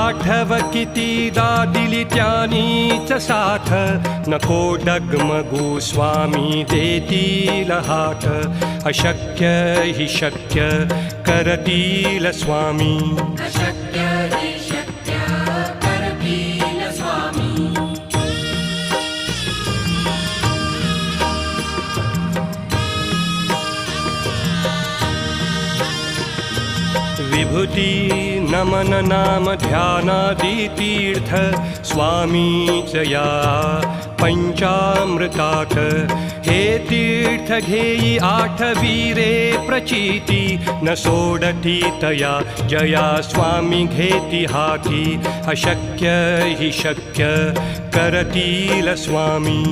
आठव कितीदा दिली त्यानीच साथ नको डगमगू स्वामी देतील हात अशक्य हि शक्य करतील स्वामी अशक्य हि शक्य करतील स्वामी विभूती नमन नाम ध्यानादि तीर्थ स्वामीच या पंचामृतात हे तीर्थ घेई आठवीरे प्रचिती न सोडती तया जया स्वामी घेती हाती अशक्य हि शक्य करतील स्वामी